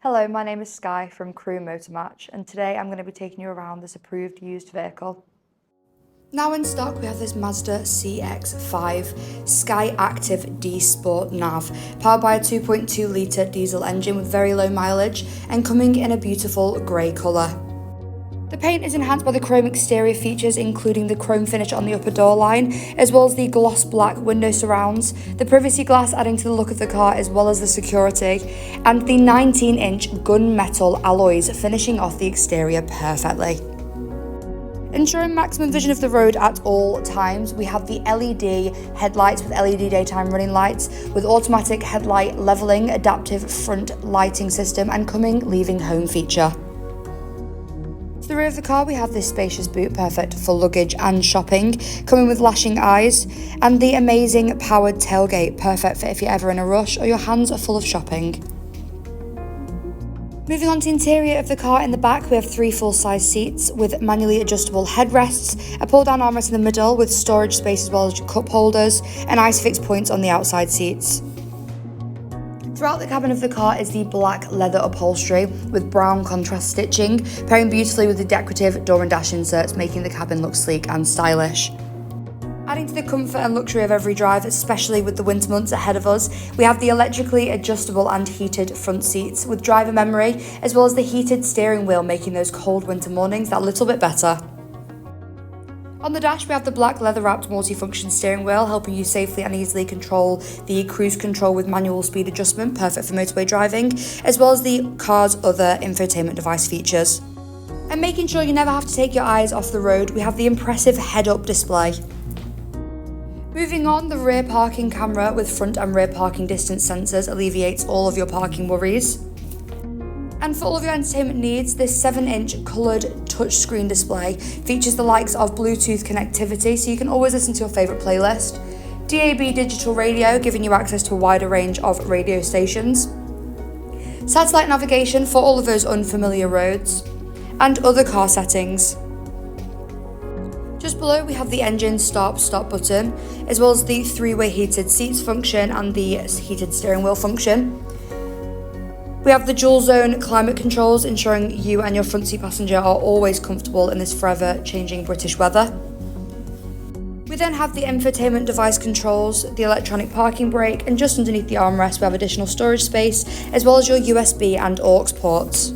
Hello, my name is Sky from Crewe Motor Match, and today I'm going to be taking you around this approved used vehicle. Now in stock we have this Mazda CX-5 SKYACTIV-D Sport Nav, powered by a 2.2 litre diesel engine with very low mileage and coming in a beautiful grey colour. The paint is enhanced by the chrome exterior features, including the chrome finish on the upper door line, as well as the gloss black window surrounds, the privacy glass adding to the look of the car as well as the security, and the 19-inch gunmetal alloys finishing off the exterior perfectly. Ensuring maximum vision of the road at all times, we have the LED headlights with LED daytime running lights, with automatic headlight levelling, adaptive front lighting system, and coming leaving home feature. To the rear of the car we have this spacious boot, perfect for luggage and shopping, coming with lashing eyes, and the amazing powered tailgate, perfect for if you're ever in a rush or your hands are full of shopping. Moving on to the interior of the car, in the back we have 3 full-size seats with manually adjustable headrests, a pull-down armrest in the middle with storage space as well as cup holders, and ISOFIX points on the outside seats. Throughout the cabin of the car is the black leather upholstery with brown contrast stitching, pairing beautifully with the decorative door and dash inserts, making the cabin look sleek and stylish. Adding to the comfort and luxury of every drive, especially with the winter months ahead of us, we have the electrically adjustable and heated front seats with driver memory, as well as the heated steering wheel, making those cold winter mornings that little bit better. On the dash we have the black leather-wrapped multifunction steering wheel, helping you safely and easily control the cruise control with manual speed adjustment, perfect for motorway driving, as well as the car's other infotainment device features. And making sure you never have to take your eyes off the road, we have the impressive head-up display. Moving on, the rear parking camera with front and rear parking distance sensors alleviates all of your parking worries. And for all of your entertainment needs, this 7-inch coloured touchscreen display features the likes of Bluetooth connectivity, so you can always listen to your favourite playlist, DAB digital radio giving you access to a wider range of radio stations, satellite navigation for all of those unfamiliar roads, and other car settings. Just below we have the engine stop button, as well as the 3-way heated seats function and the heated steering wheel function. We have the dual zone climate controls, ensuring you and your front seat passenger are always comfortable in this forever changing British weather. We then have the infotainment device controls, the electronic parking brake, and just underneath the armrest we have additional storage space, as well as your USB and AUX ports.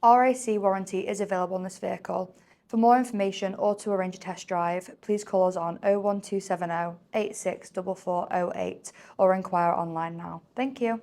RAC warranty is available on this vehicle. For more information or to arrange a test drive, please call us on 01270 864408 or inquire online now. Thank you.